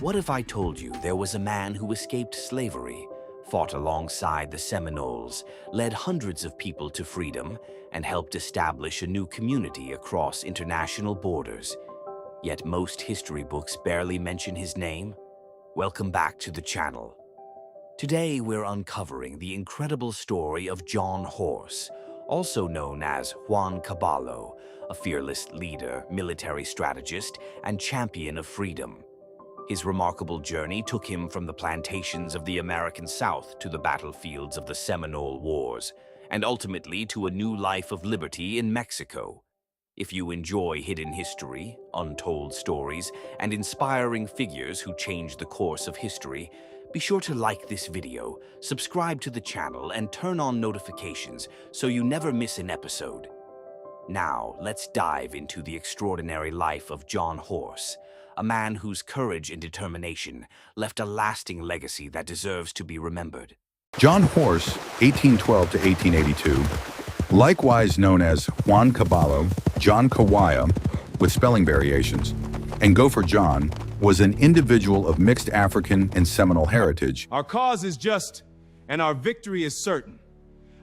What if I told you there was a man who escaped slavery, fought alongside the Seminoles, led hundreds of people to freedom, and helped establish a new community across international borders? Yet most history books barely mention his name? Welcome back to the channel. Today we're uncovering the incredible story of John Horse, also known as Juan Caballo, a fearless leader, military strategist, and champion of freedom. His remarkable journey took him from the plantations of the American South to the battlefields of the Seminole Wars, and ultimately to a new life of liberty in Mexico. If you enjoy hidden history, untold stories, and inspiring figures who changed the course of history, be sure to like this video, subscribe to the channel, and turn on notifications so you never miss an episode. Now, let's dive into the extraordinary life of John Horse, a man whose courage and determination left a lasting legacy that deserves to be remembered. John Horse, 1812 to 1882, likewise known as Juan Caballo, John Kawaya, with spelling variations, and Gopher John, was an individual of mixed African and Seminole heritage. Our cause is just, and our victory is certain.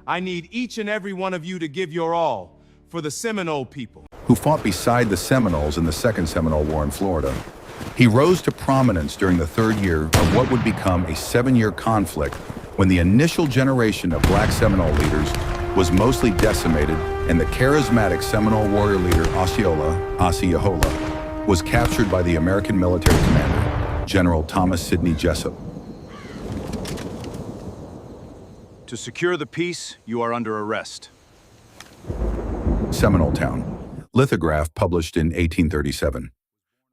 I need each and every one of you to give your all for the Seminole people, Who fought beside the Seminoles in the Second Seminole War in Florida. He rose to prominence during the third year of what would become a 7-year conflict when the initial generation of black Seminole leaders was mostly decimated and the charismatic Seminole warrior leader Osceola was captured by the American military commander, General Thomas Sidney Jessup. To secure the peace, you are under arrest. Seminole Town. Lithograph published in 1837.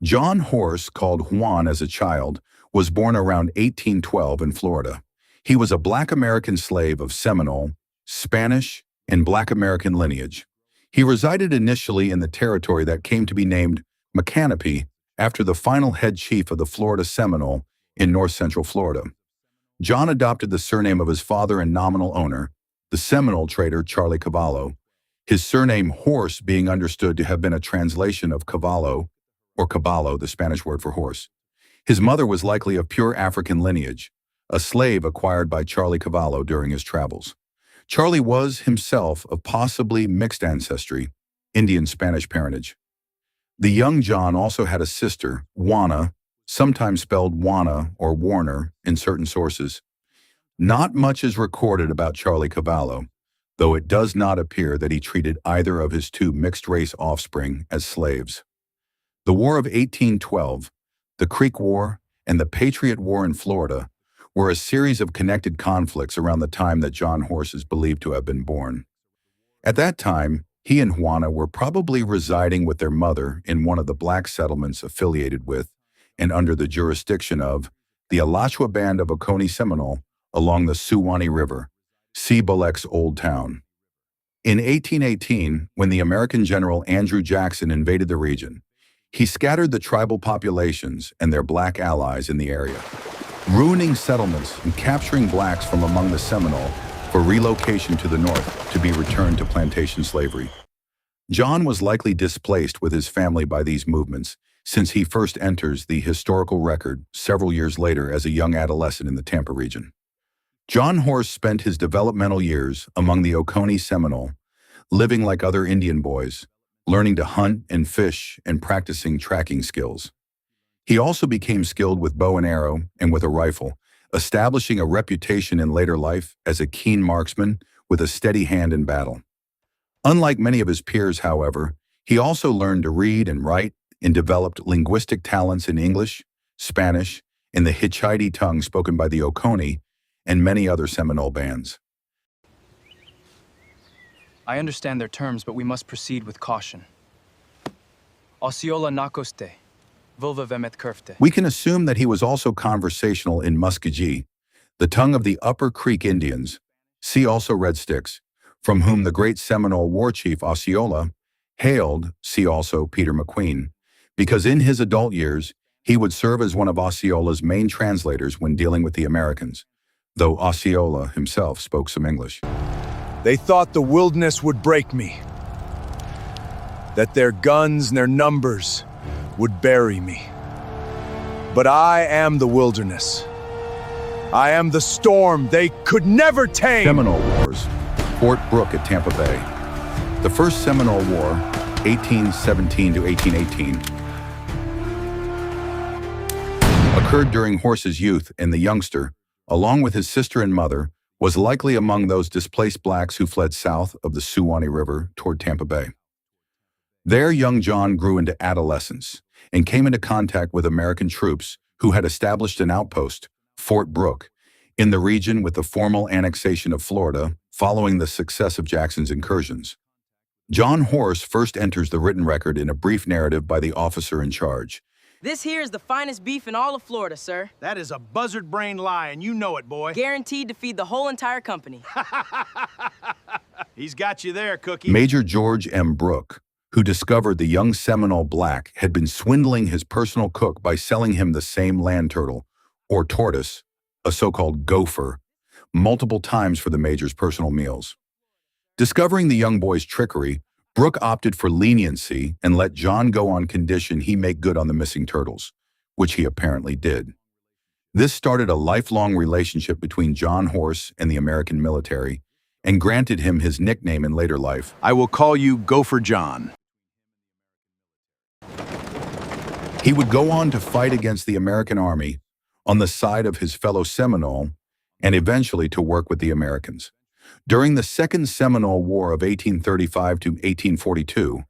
John Horse, called Juan as a child, was born around 1812 in Florida. He was a black American slave of Seminole, Spanish, and black American lineage. He resided initially in the territory that came to be named Macanopy after the final head chief of the Florida Seminole in north-central Florida. John adopted the surname of his father and nominal owner, the Seminole trader Charlie Cavallo, his surname Horse being understood to have been a translation of cavallo, or caballo, the Spanish word for horse. His mother was likely of pure African lineage, a slave acquired by Charlie Cavallo during his travels. Charlie was himself of possibly mixed ancestry, Indian-Spanish parentage. The young John also had a sister, Juana, sometimes spelled Juana or Warner in certain sources. Not much is recorded about Charlie Cavallo, though it does not appear that he treated either of his two mixed-race offspring as slaves. The War of 1812, the Creek War, and the Patriot War in Florida were a series of connected conflicts around the time that John Horse is believed to have been born. At that time, he and Juana were probably residing with their mother in one of the black settlements affiliated with and under the jurisdiction of the Alachua Band of Oconee Seminole along the Suwannee River, see Bullock's Old Town. In 1818, when the American General Andrew Jackson invaded the region, he scattered the tribal populations and their black allies in the area, ruining settlements and capturing blacks from among the Seminole for relocation to the north to be returned to plantation slavery. John was likely displaced with his family by these movements, since he first enters the historical record several years later as a young adolescent in the Tampa region. John Horse spent his developmental years among the Oconee Seminole, living like other Indian boys, learning to hunt and fish and practicing tracking skills. He also became skilled with bow and arrow and with a rifle, establishing a reputation in later life as a keen marksman with a steady hand in battle. Unlike many of his peers, however, he also learned to read and write and developed linguistic talents in English, Spanish, and the Hitchiti tongue spoken by the Oconee and many other Seminole bands. I understand their terms, but we must proceed with caution. Osceola nakoste, vulva vemet kurfte. We can assume that he was also conversational in Muskogee, the tongue of the Upper Creek Indians, see also Red Sticks, from whom the great Seminole war chief Osceola hailed, see also Peter McQueen, because in his adult years, he would serve as one of Osceola's main translators when dealing with the Americans, though Osceola himself spoke some English. They thought the wilderness would break me, that their guns and their numbers would bury me. But I am the wilderness. I am the storm they could never tame. Seminole Wars, Fort Brooke at Tampa Bay. The First Seminole War, 1817 to 1818, occurred during Horse's youth, and the youngster, along with his sister and mother, was likely among those displaced blacks who fled south of the Suwannee River toward Tampa Bay. There, young John grew into adolescence and came into contact with American troops who had established an outpost, Fort Brooke, in the region with the formal annexation of Florida following the success of Jackson's incursions. John Horse first enters the written record in a brief narrative by the officer in charge. This here is the finest beef in all of Florida, sir. That is a buzzard-brained lie, and you know it, boy. Guaranteed to feed the whole entire company. He's got you there, Cookie. Major George M. Brooke, who discovered the young Seminole black had been swindling his personal cook by selling him the same land turtle, or tortoise, a so-called gopher, multiple times for the Major's personal meals. Discovering the young boy's trickery, Brooke opted for leniency and let John go on condition he make good on the missing turtles, which he apparently did. This started a lifelong relationship between John Horse and the American military and granted him his nickname in later life. I will call you Gopher John. He would go on to fight against the American Army on the side of his fellow Seminole and eventually to work with the Americans. During the Second Seminole War of 1835 to 1842,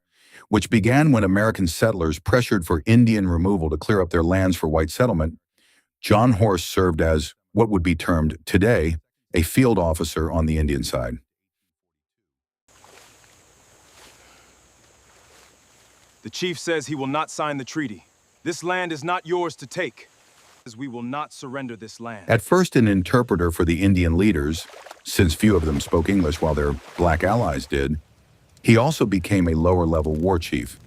which began when American settlers pressured for Indian removal to clear up their lands for white settlement, John Horse served as what would be termed today a field officer on the Indian side. The chief says he will not sign the treaty. This land is not yours to take, as we will not surrender this land. At first an interpreter for the Indian leaders, since few of them spoke English while their black allies did, he also became a lower-level war chief.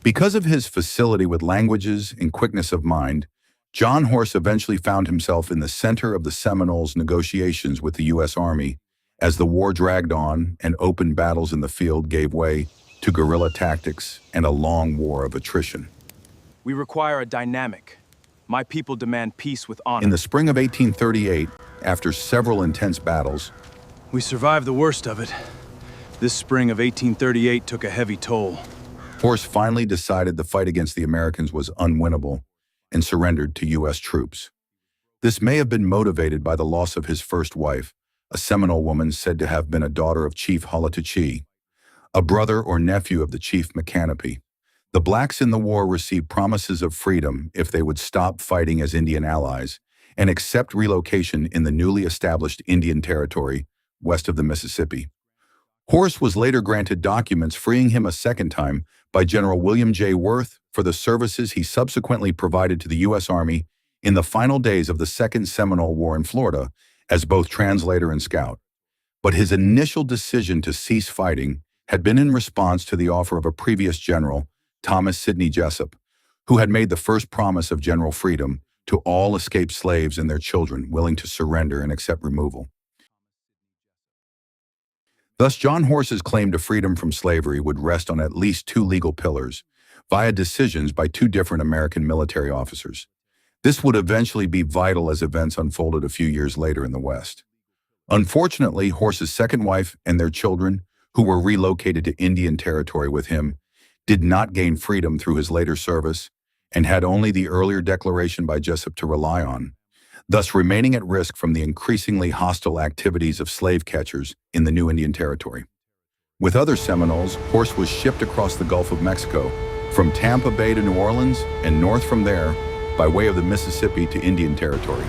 Because of his facility with languages and quickness of mind, John Horse eventually found himself in the center of the Seminoles' negotiations with the U.S. Army as the war dragged on and open battles in the field gave way to guerrilla tactics and a long war of attrition. We require a dynamic. My people demand peace with honor. In the spring of 1838, after several intense battles, We survived the worst of it. This spring of 1838 took a heavy toll. Horse finally decided the fight against the Americans was unwinnable and surrendered to U.S. troops. This may have been motivated by the loss of his first wife, a Seminole woman said to have been a daughter of Chief Holatuchee, a brother or nephew of the Chief Micanopy. The blacks in the war received promises of freedom if they would stop fighting as Indian allies and accept relocation in the newly established Indian Territory west of the Mississippi. Horse was later granted documents freeing him a second time by General William J. Worth for the services he subsequently provided to the U.S. Army in the final days of the Second Seminole War in Florida as both translator and scout. But his initial decision to cease fighting had been in response to the offer of a previous general, Thomas Sidney Jessup, who had made the first promise of general freedom to all escaped slaves and their children willing to surrender and accept removal. Thus, John Horse's claim to freedom from slavery would rest on at least two legal pillars, via decisions by two different American military officers. This would eventually be vital as events unfolded a few years later in the West. Unfortunately, Horse's second wife and their children, who were relocated to Indian Territory with him, did not gain freedom through his later service and had only the earlier declaration by Jessup to rely on, thus remaining at risk from the increasingly hostile activities of slave catchers in the new Indian Territory. With other Seminoles, Horse was shipped across the Gulf of Mexico, from Tampa Bay to New Orleans, and north from there, by way of the Mississippi to Indian Territory.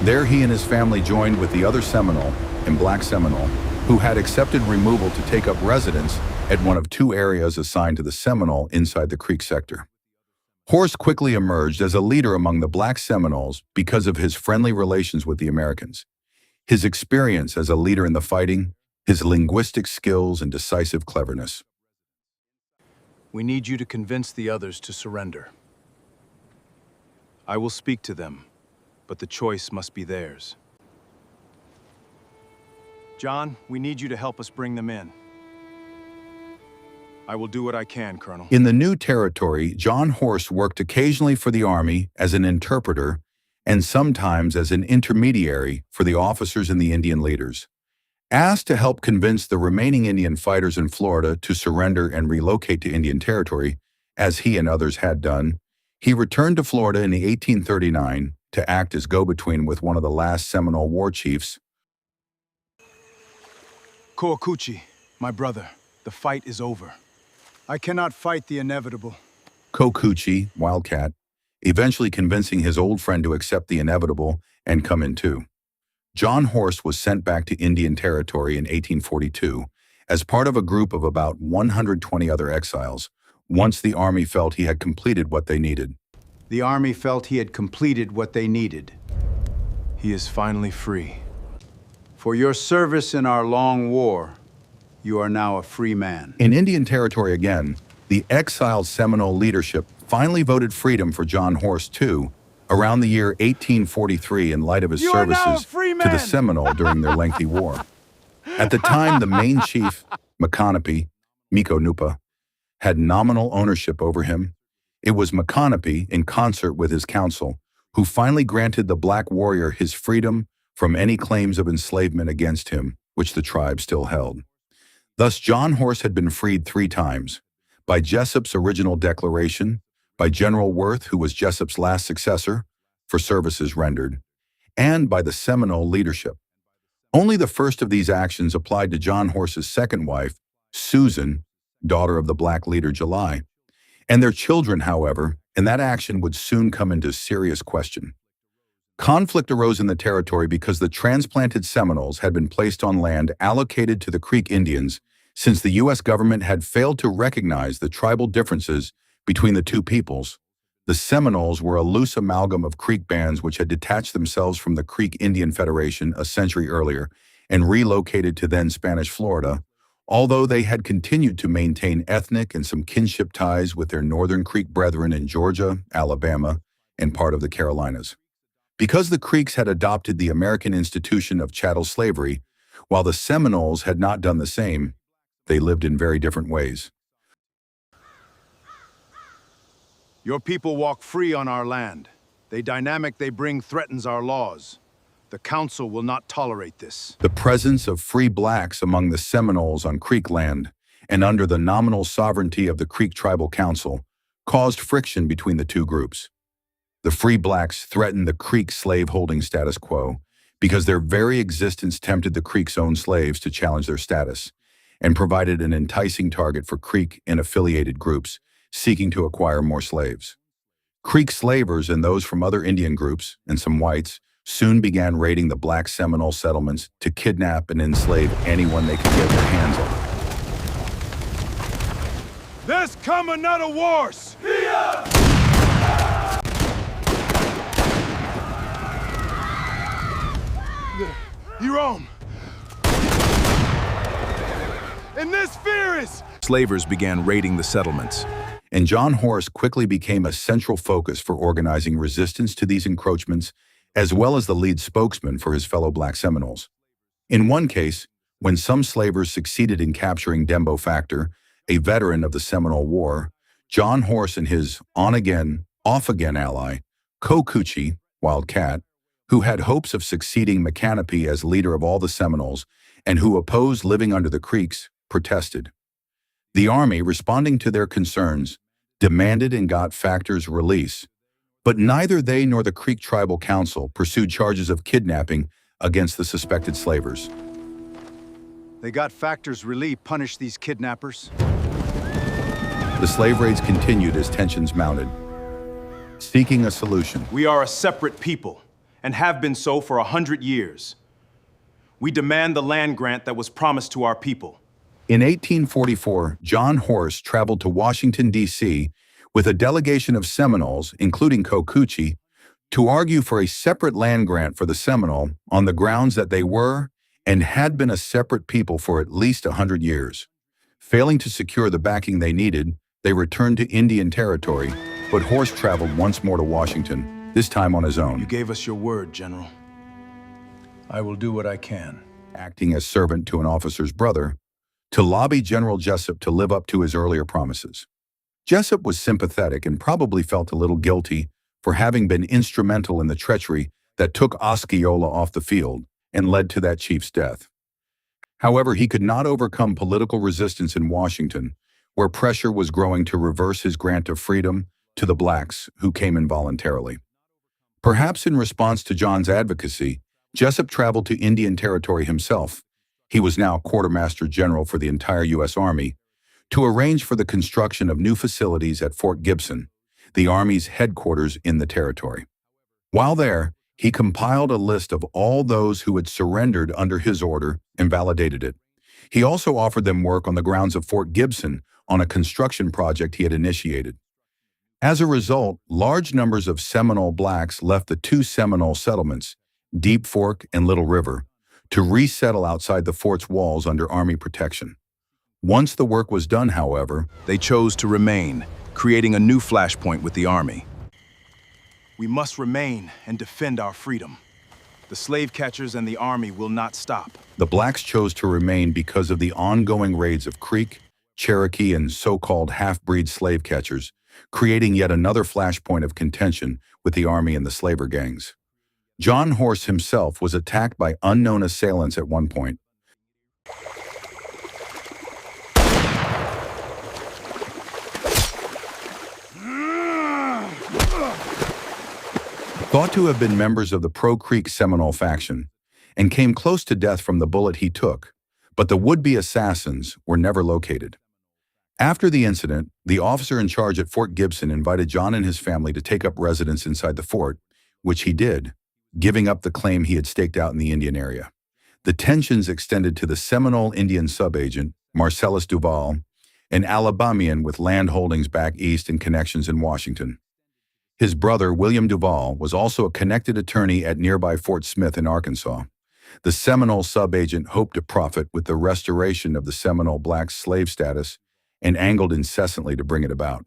There he and his family joined with the other Seminole and Black Seminole, who had accepted removal to take up residence at one of two areas assigned to the Seminole inside the Creek sector. Horse quickly emerged as a leader among the Black Seminoles because of his friendly relations with the Americans, his experience as a leader in the fighting, his linguistic skills, and decisive cleverness. We need you to convince the others to surrender. I will speak to them, but the choice must be theirs. John, we need you to help us bring them in. I will do what I can, Colonel. In the new territory, John Horse worked occasionally for the Army as an interpreter and sometimes as an intermediary for the officers and the Indian leaders. Asked to help convince the remaining Indian fighters in Florida to surrender and relocate to Indian Territory, as he and others had done, he returned to Florida in 1839 to act as go-between with one of the last Seminole war chiefs. Koakuchi, my brother, the fight is over. I cannot fight the inevitable. Kokuchi, Wildcat, eventually convincing his old friend to accept the inevitable and come in too. John Horse was sent back to Indian Territory in 1842 as part of a group of about 120 other exiles, once the Army felt he had completed what they needed. The Army felt he had completed what they needed. He is finally free. For your service in our long war, you are now a free man. In Indian Territory again, the exiled Seminole leadership finally voted freedom for John Horse too, around the year 1843 in light of his services to the Seminole during their lengthy war. At the time, the main chief, Micanopy, Miko Nupa, had nominal ownership over him. It was Micanopy, in concert with his council, who finally granted the black warrior his freedom from any claims of enslavement against him, which the tribe still held. Thus, John Horse had been freed 3 times, by Jessup's original declaration, by General Worth, who was Jessup's last successor, for services rendered, and by the Seminole leadership. Only the first of these actions applied to John Horse's second wife, Susan, daughter of the black leader July, and their children, however, and that action would soon come into serious question. Conflict arose in the territory because the transplanted Seminoles had been placed on land allocated to the Creek Indians since the U.S. government had failed to recognize the tribal differences between the two peoples. The Seminoles were a loose amalgam of Creek bands which had detached themselves from the Creek Indian Federation a century earlier and relocated to then Spanish Florida, although they had continued to maintain ethnic and some kinship ties with their northern Creek brethren in Georgia, Alabama, and part of the Carolinas. Because the Creeks had adopted the American institution of chattel slavery, while the Seminoles had not done the same, they lived in very different ways. Your people walk free on our land. The dynamic they bring threatens our laws. The Council will not tolerate this. The presence of free blacks among the Seminoles on Creek land and under the nominal sovereignty of the Creek Tribal Council caused friction between the two groups. The free blacks threatened the Creek slave-holding status quo because their very existence tempted the Creek's own slaves to challenge their status and provided an enticing target for Creek and affiliated groups seeking to acquire more slaves. Creek slavers and those from other Indian groups, and some whites, soon began raiding the black Seminole settlements to kidnap and enslave anyone they could get their hands on. There's come another wars! Jerome! And this fear is... Slavers began raiding the settlements. And John Horse quickly became a central focus for organizing resistance to these encroachments, as well as the lead spokesman for his fellow black Seminoles. In one case, when some slavers succeeded in capturing Dembo Factor, a veteran of the Seminole War, John Horse and his on-again, off-again ally, Kokuchi, Wildcat, who had hopes of succeeding Micanopy as leader of all the Seminoles and who opposed living under the Creeks, protested. The Army, responding to their concerns, demanded and got Factor's release, but neither they nor the Creek Tribal Council pursued charges of kidnapping against the suspected slavers. They got Factor's relief, punished these kidnappers. The slave raids continued as tensions mounted. Seeking a solution, We are a separate people, and have been so for 100 years. We demand the land grant that was promised to our people. in 1844, John Horse traveled to Washington, D.C. with a delegation of Seminoles, including Kokuchi, to argue for a separate land grant for the Seminole on the grounds that they were and had been a separate people for at least 100 years. Failing to secure the backing they needed, they returned to Indian Territory, but Horse traveled once more to Washington, this time on his own. You gave us your word, General. I will do what I can. Acting as servant to an officer's brother, to lobby General Jessup to live up to his earlier promises. Jessup was sympathetic and probably felt a little guilty for having been instrumental in the treachery that took Osceola off the field and led to that chief's death. However, he could not overcome political resistance in Washington, where pressure was growing to reverse his grant of freedom to the blacks who came involuntarily. Perhaps in response to John's advocacy, Jessup traveled to Indian Territory himself. He was now Quartermaster General for the entire U.S. Army, to arrange for the construction of new facilities at Fort Gibson, the Army's headquarters in the territory. While there, he compiled a list of all those who had surrendered under his order and validated it. He also offered them work on the grounds of Fort Gibson on a construction project he had initiated. As a result, large numbers of Seminole blacks left the two Seminole settlements, Deep Fork and Little River, to resettle outside the fort's walls under Army protection. Once the work was done, however, They chose to remain, creating a new flashpoint with the Army. We must remain and defend our freedom. The slave catchers and the Army will not stop. the blacks chose to remain because of the ongoing raids of Creek, Cherokee, and so-called half-breed slave catchers, creating yet another flashpoint of contention with the Army and the slaver gangs. John Horse himself was attacked by unknown assailants at one point. Thought to have been members of the Pro Creek Seminole faction, and came close to death from the bullet he took, but the would-be assassins were never located. After the incident, the officer in charge at Fort Gibson invited John and his family to take up residence inside the fort, which he did, giving up the claim he had staked out in the Indian area. The tensions extended to the Seminole Indian subagent, Marcellus Duval, an Alabamian with land holdings back east and connections in Washington. His brother, William Duval, was also a connected attorney at nearby Fort Smith in Arkansas. The Seminole subagent hoped to profit with the restoration of the Seminole black slave status and angled incessantly to bring it about.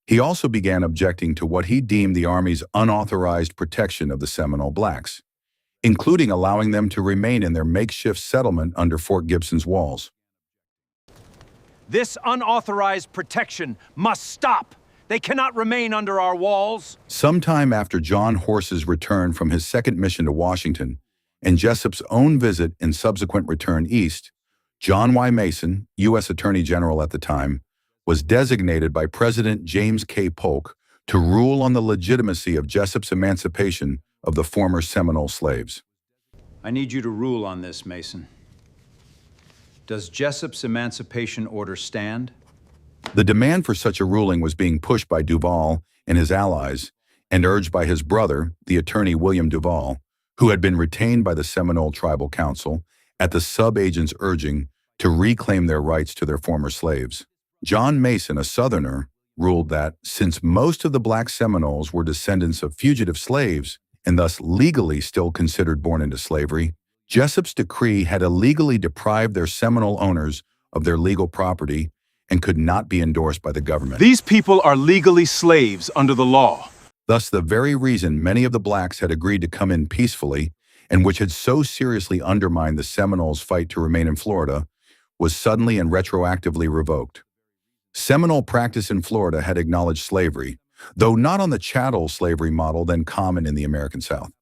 He also began objecting to what he deemed the Army's unauthorized protection of the Seminole blacks, including allowing them to remain in their makeshift settlement under Fort Gibson's walls. This unauthorized protection must stop. They cannot remain under our walls. Sometime after John Horse's return from his second mission to Washington and Jessup's own visit and subsequent return east, John Y. Mason, U.S. Attorney General at the time, was designated by President James K. Polk to rule on the legitimacy of Jessup's emancipation of the former Seminole slaves. I need you to rule on this, Mason. Does Jessup's emancipation order stand? The demand for such a ruling was being pushed by Duval and his allies and urged by his brother, the attorney William Duval, who had been retained by the Seminole Tribal Council at the sub-agent's urging to reclaim their rights to their former slaves. John Mason, a Southerner, ruled that since most of the black Seminoles were descendants of fugitive slaves and thus legally still considered born into slavery, Jessup's decree had illegally deprived their Seminole owners of their legal property and could not be endorsed by the government. These people are legally slaves under the law. Thus, the very reason many of the blacks had agreed to come in peacefully and which had so seriously undermined the Seminoles' fight to remain in Florida was suddenly and retroactively revoked. Seminole practice in Florida had acknowledged slavery, though not on the chattel slavery model then common in the American South.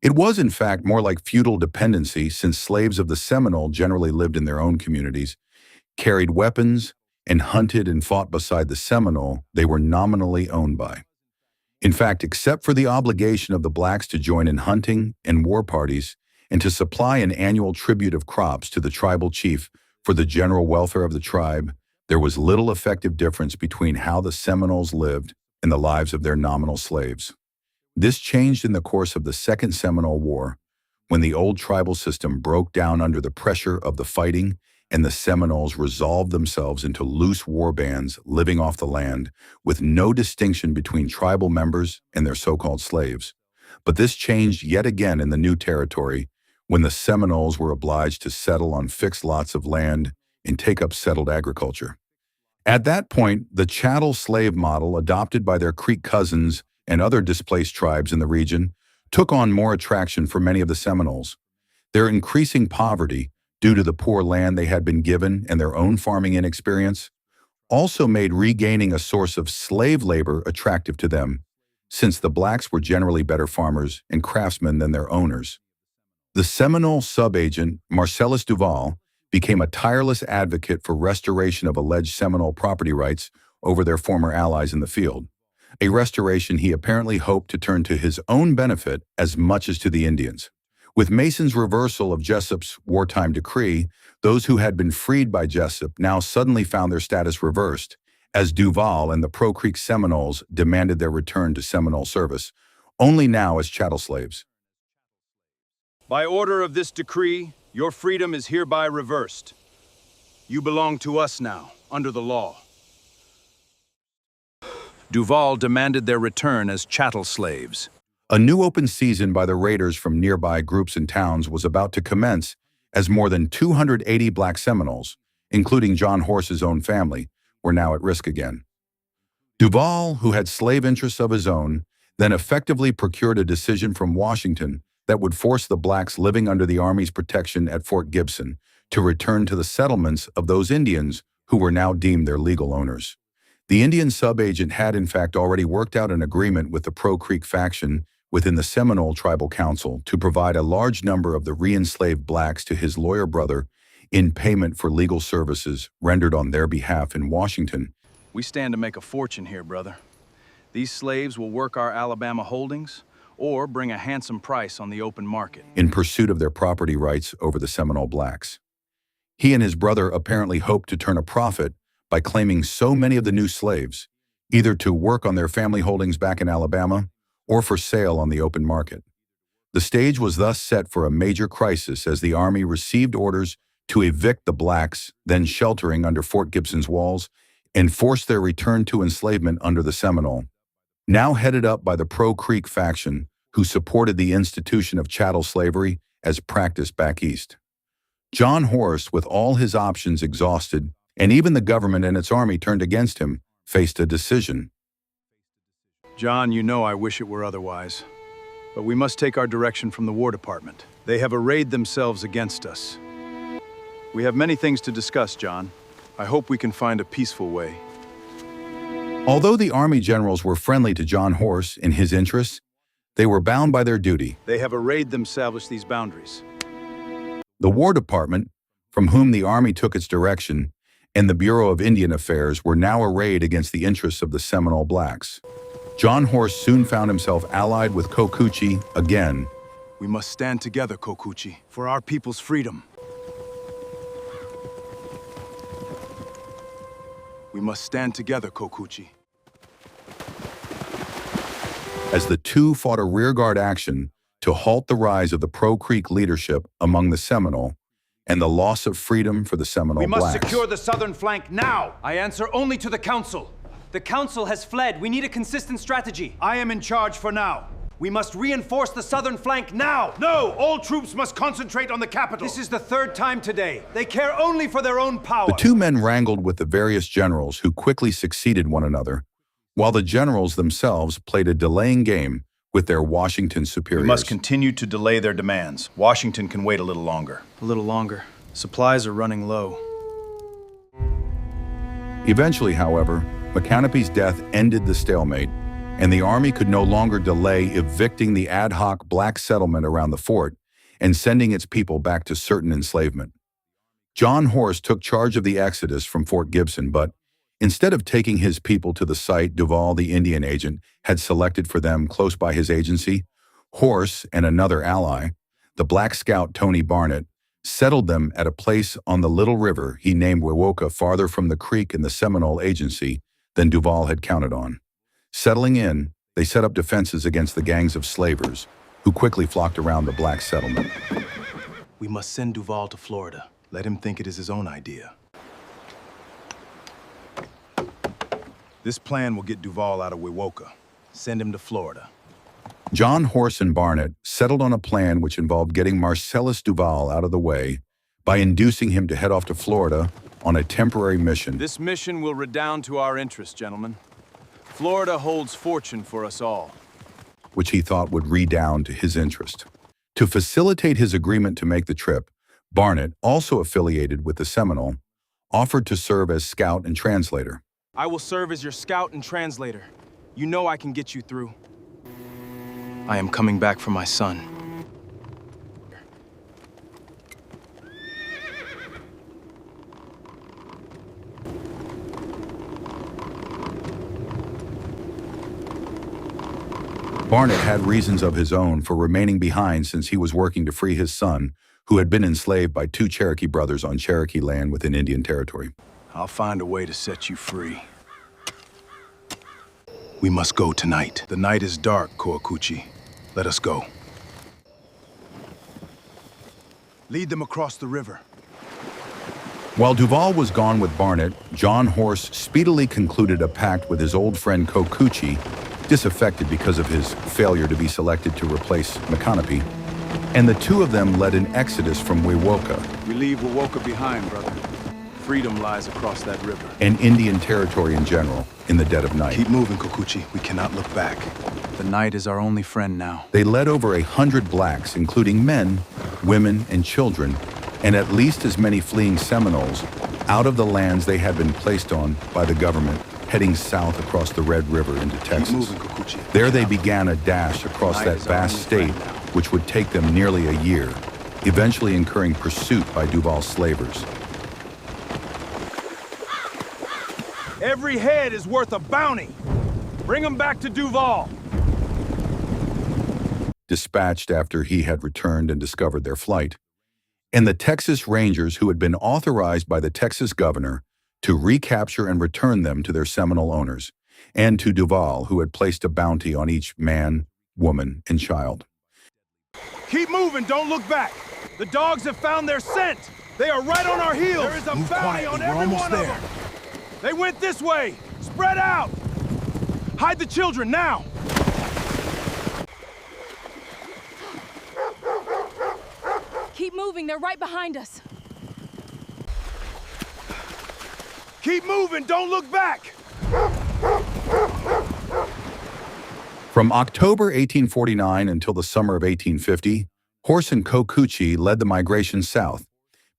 It was, in fact, more like feudal dependency, since slaves of the Seminole generally lived in their own communities, carried weapons, and hunted and fought beside the Seminole they were nominally owned by. In fact, except for the obligation of the blacks to join in hunting and war parties and to supply an annual tribute of crops to the tribal chief for the general welfare of the tribe, there was little effective difference between how the Seminoles lived and the lives of their nominal slaves. This changed in the course of the Second Seminole War, when the old tribal system broke down under the pressure of the fighting and the Seminoles resolved themselves into loose war bands living off the land with no distinction between tribal members and their so-called slaves. But this changed yet again in the new territory when the Seminoles were obliged to settle on fixed lots of land and take up settled agriculture. At that point, the chattel slave model adopted by their Creek cousins and other displaced tribes in the region took on more attraction for many of the Seminoles. Their increasing poverty, due to the poor land they had been given and their own farming inexperience, also made regaining a source of slave labor attractive to them, since the blacks were generally better farmers and craftsmen than their owners. The Seminole subagent, Marcellus Duval, became a tireless advocate for restoration of alleged Seminole property rights over their former allies in the field, a restoration he apparently hoped to turn to his own benefit as much as to the Indians. With Mason's reversal of Jessup's wartime decree, those who had been freed by Jessup now suddenly found their status reversed, as Duval and the Pro Creek Seminoles demanded their return to Seminole service, only now as chattel slaves. By order of this decree, your freedom is hereby reversed. You belong to us now, under the law. Duval demanded their return as chattel slaves. A new open season by the raiders from nearby groups and towns was about to commence as more than 280 black Seminoles, including John Horse's own family, were now at risk again. Duval, who had slave interests of his own, then effectively procured a decision from Washington that would force the blacks living under the Army's protection at Fort Gibson to return to the settlements of those Indians who were now deemed their legal owners. The Indian subagent had in fact already worked out an agreement with the Pro Creek faction within the Seminole Tribal Council to provide a large number of the re-enslaved blacks to his lawyer brother in payment for legal services rendered on their behalf in Washington. We stand to make a fortune here, brother. These slaves will work our Alabama holdings or bring a handsome price on the open market In pursuit of their property rights over the Seminole blacks. He and his brother apparently hoped to turn a profit by claiming so many of the new slaves, either to work on their family holdings back in Alabama or for sale on the open market. The stage was thus set for a major crisis as the Army received orders to evict the blacks then sheltering under Fort Gibson's walls and force their return to enslavement under the Seminole, now headed up by the Pro Creek faction who supported the institution of chattel slavery as practiced back east. John Horse, with all his options exhausted, and even the government and its army turned against him, faced a decision. John, you know I wish it were otherwise. But we must take our direction from the War Department. They have arrayed themselves against us. We have many things to discuss, John. I hope we can find a peaceful way. Although the Army generals were friendly to John Horse in his interests, they were bound by their duty. They have arrayed themselves these boundaries. The War Department, from whom the Army took its direction, and the Bureau of Indian Affairs were now arrayed against the interests of the Seminole blacks. John Horse soon found himself allied with Kokuchi again. We must stand together, Kokuchi, for our people's freedom. We must stand together, Kokuchi. As the two fought a rearguard action to halt the rise of the Pro Creek leadership among the Seminole and the loss of freedom for the Seminole blacks. We must secure the southern flank now! I answer only to the Council. The Council has fled. We need a consistent strategy. I am in charge for now. We must reinforce the southern flank now! No! All troops must concentrate on the capital! This is the third time today. They care only for their own power! The two men wrangled with the various generals who quickly succeeded one another, while the generals themselves played a delaying game with their Washington superiors. We must continue to delay their demands. Washington can wait a little longer. A little longer. Supplies are running low. Eventually, however, McCanoppy's death ended the stalemate, and the Army could no longer delay evicting the ad hoc black settlement around the fort and sending its people back to certain enslavement. John Horse took charge of the exodus from Fort Gibson, but instead of taking his people to the site Duval, the Indian agent, had selected for them close by his agency, Horse and another ally, the black scout Tony Barnett, settled them at a place on the Little River he named Wewoka, farther from the creek in the Seminole agency than Duval had counted on. Settling in, they set up defenses against the gangs of slavers, who quickly flocked around the black settlement. We must send Duval to Florida. Let him think it is his own idea. This plan will get Duval out of Wewoka. Send him to Florida. John Horse and Barnett settled on a plan which involved getting Marcellus Duval out of the way by inducing him to head off to Florida on a temporary mission. This mission will redound to our interests, gentlemen. Florida holds fortune for us all. Which he thought would redound to his interest. To facilitate his agreement to make the trip, Barnett, also affiliated with the Seminole, offered to serve as scout and translator. I will serve as your scout and translator. You know I can get you through. I am coming back for my son. Barnett had reasons of his own for remaining behind since he was working to free his son, who had been enslaved by two Cherokee brothers on Cherokee land within Indian Territory. I'll find a way to set you free. We must go tonight. The night is dark, Koakuchi. Let us go. Lead them across the river. While Duval was gone with Barnett, John Horse speedily concluded a pact with his old friend Kokuchi, disaffected because of his failure to be selected to replace Micanopy, and the two of them led an exodus from Wewoka, We leave Wewoka behind, brother. Freedom lies across that river. and Indian Territory in general, in the dead of night. Keep moving, Kokuchi. We cannot look back. The night is our only friend now. They led over 100 blacks, including men, women, and children, and at least as many fleeing Seminoles, out of the lands they had been placed on by the government, heading south across the Red River into Keep Texas. moving, Kokuchi. There they began a dash across Night that is our vast only state, friend now. which would take them nearly a year, eventually incurring pursuit by Duval's slavers. Every head is worth a bounty. Bring them back to Duval. Dispatched after he had returned and discovered their flight, and the Texas Rangers, who had been authorized by the Texas governor to recapture and return them to their Seminole owners, and to Duval, who had placed a bounty on each man, woman, and child. Keep moving, don't look back. The dogs have found their scent. They are right on our heels. There is a Move bounty quietly, on we're every almost one of there. them. They went this way. Spread out. Hide the children now. Keep moving, they're right behind us. Keep moving, don't look back. From October 1849 until the summer of 1850, Horse and Kokuchi led the migration south,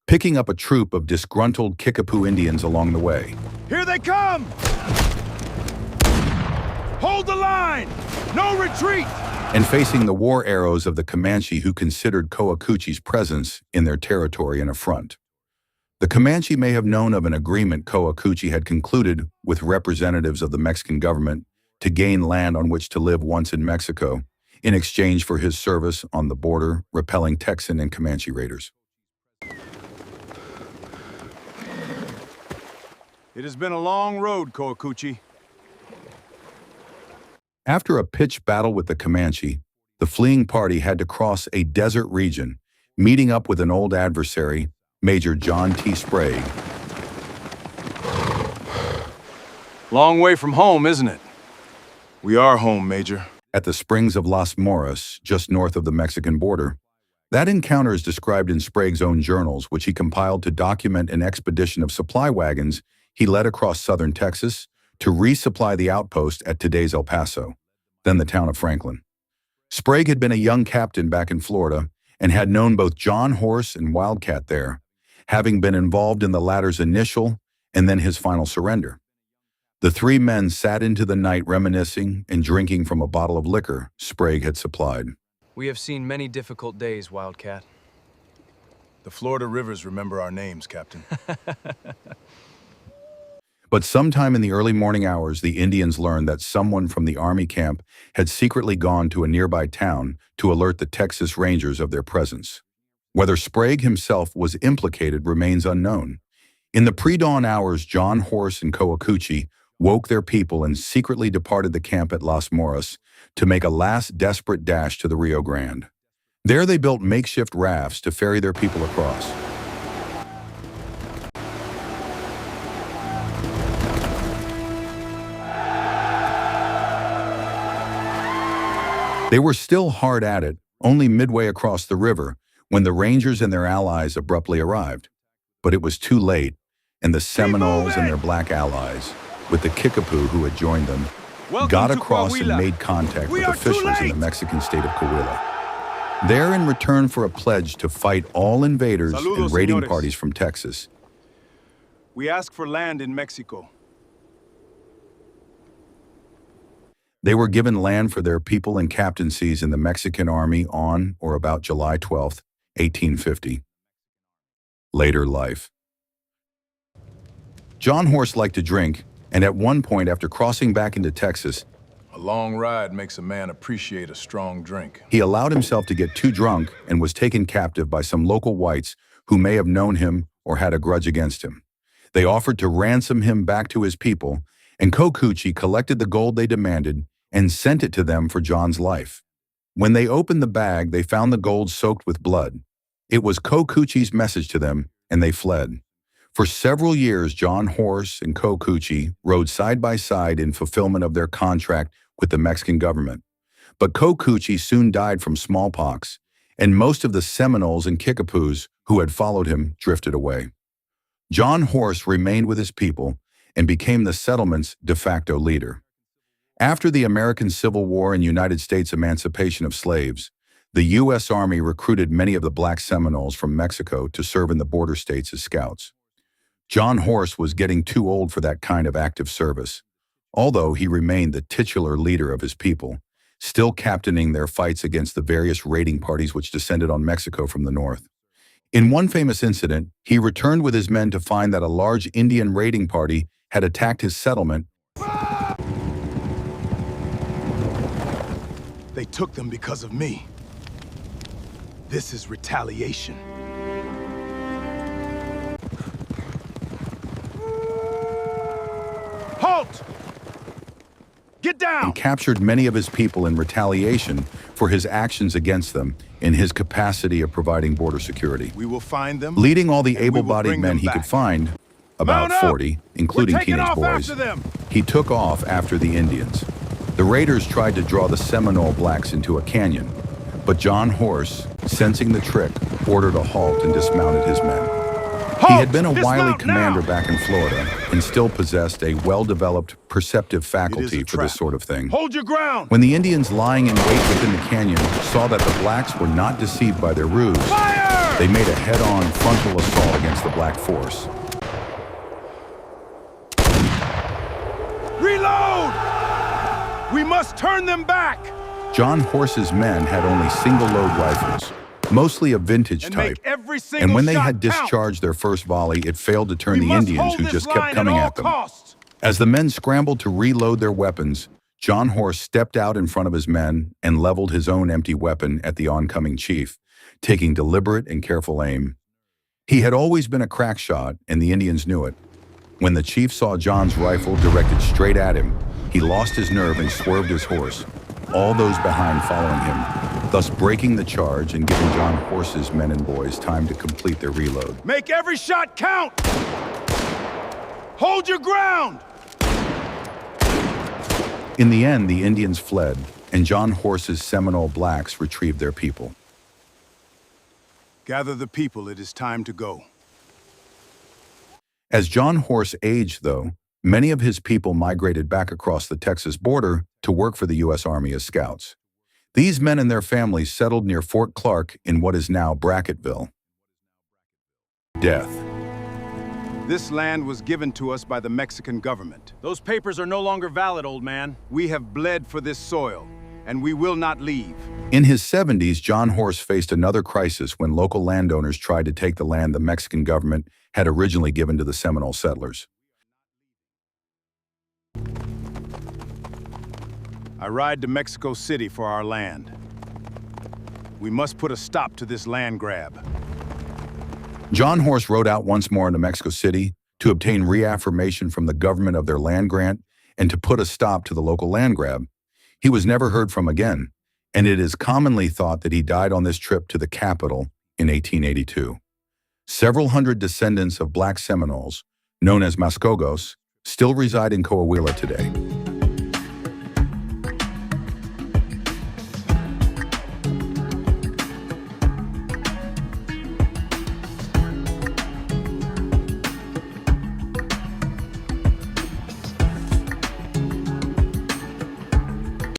picking up a troop of disgruntled Kickapoo Indians along the way. Here they come. Hold the line. No retreat. And facing the war arrows of the Comanche, who considered Koakuchi's presence in their territory an affront. The Comanche may have known of an agreement Koakuchi had concluded with representatives of the Mexican government to gain land on which to live once in Mexico, in exchange for his service on the border, repelling Texan and Comanche raiders. It has been a long road, Koakuchi. After a pitched battle with the Comanche, the fleeing party had to cross a desert region, meeting up with an old adversary, Major John T. Sprague. Long way from home, isn't it? We are home, Major. At the springs of Las Moras, just north of the Mexican border. That encounter is described in Sprague's own journals, which he compiled to document an expedition of supply wagons he led across southern Texas to resupply the outpost at today's El Paso, then the town of Franklin. Sprague had been a young captain back in Florida and had known both John Horse and Wildcat there, having been involved in the latter's initial and then his final surrender. The three men sat into the night reminiscing and drinking from a bottle of liquor Sprague had supplied. We have seen many difficult days, Wildcat. The Florida rivers remember our names, Captain. But sometime in the early morning hours, the Indians learned that someone from the army camp had secretly gone to a nearby town to alert the Texas Rangers of their presence. Whether Sprague himself was implicated remains unknown. In the pre-dawn hours, John Horse and Koakuchi woke their people and secretly departed the camp at Las Moras to make a last desperate dash to the Rio Grande. There they built makeshift rafts to ferry their people across. They were still hard at it, only midway across the river, when the Rangers and their allies abruptly arrived. But it was too late, and the Seminoles and their black allies, with the Kickapoo who had joined them, got across and made contact with officials in the Mexican state of Coahuila. There, in return for a pledge to fight all invaders Saludos, and raiding señores. parties from Texas. We ask for land in Mexico. They were given land for their people and captaincies in the Mexican Army on or about July 12, 1850. Later life. John Horse liked to drink, and at one point after crossing back into Texas, A long ride makes a man appreciate a strong drink. he allowed himself to get too drunk and was taken captive by some local whites who may have known him or had a grudge against him. They offered to ransom him back to his people, and Kokuchi collected the gold they demanded and sent it to them for John's life. When they opened the bag, they found the gold soaked with blood. It was Kokuchi's message to them, and they fled. For several years, John Horse and Kokuchi rode side by side in fulfillment of their contract with the Mexican government. But Kokuchi soon died from smallpox, and most of the Seminoles and Kickapoos who had followed him drifted away. John Horse remained with his people and became the settlement's de facto leader. After the American Civil War and United States emancipation of slaves, the U.S. Army recruited many of the black Seminoles from Mexico to serve in the border states as scouts. John Horse was getting too old for that kind of active service, although he remained the titular leader of his people, still captaining their fights against the various raiding parties which descended on Mexico from the north. In one famous incident, he returned with his men to find that a large Indian raiding party had attacked his settlement. They took them because of me. This is retaliation. Halt! Get down! And captured many of his people in retaliation for his actions against them in his capacity of providing border security. We will find them. Leading all the and we will able-bodied bring men them he could back. find, about Mount up! 40, including We're taking teenage off boys, after them. he took off after the Indians. The raiders tried to draw the Seminole blacks into a canyon, but John Horse, sensing the trick, ordered a halt and dismounted his men. He had been a wily commander back in Florida and still possessed a well-developed perceptive faculty for this sort of thing. Hold your ground! When the Indians lying in wait within the canyon saw that the blacks were not deceived by their ruse, Fire! they made a head-on frontal assault against the black force. Reload! We must turn them back! John Horse's men had only single-load rifles, mostly of vintage And type, make every single and when they shot had count. discharged their first volley, it failed to turn We the must Indians hold who this just line kept coming all at them. costs. As the men scrambled to reload their weapons, John Horse stepped out in front of his men and leveled his own empty weapon at the oncoming chief, taking deliberate and careful aim. He had always been a crack shot, and the Indians knew it. When the chief saw John's rifle directed straight at him, he lost his nerve and swerved his horse, all those behind following him, thus breaking the charge and giving John Horse's men and boys time to complete their reload. Make every shot count! Hold your ground! In the end, the Indians fled, and John Horse's Seminole blacks retrieved their people. Gather the people, it is time to go. As John Horse aged, though, many of his people migrated back across the Texas border to work for the U.S. Army as scouts. These men and their families settled near Fort Clark in what is now Bracketville. Death. This land was given to us by the Mexican government. Those papers are no longer valid, old man. We have bled for this soil, and we will not leave. In his 70s, John Horse faced another crisis when local landowners tried to take the land the Mexican government had originally given to the Seminole settlers. I ride to Mexico City for our land. We must put a stop to this land grab. John Horse rode out once more into Mexico City to obtain reaffirmation from the government of their land grant and to put a stop to the local land grab. He was never heard from again, and it is commonly thought that he died on this trip to the capital in 1882. Several hundred descendants of black Seminoles, known as Mascogos, still reside in Coahuila today.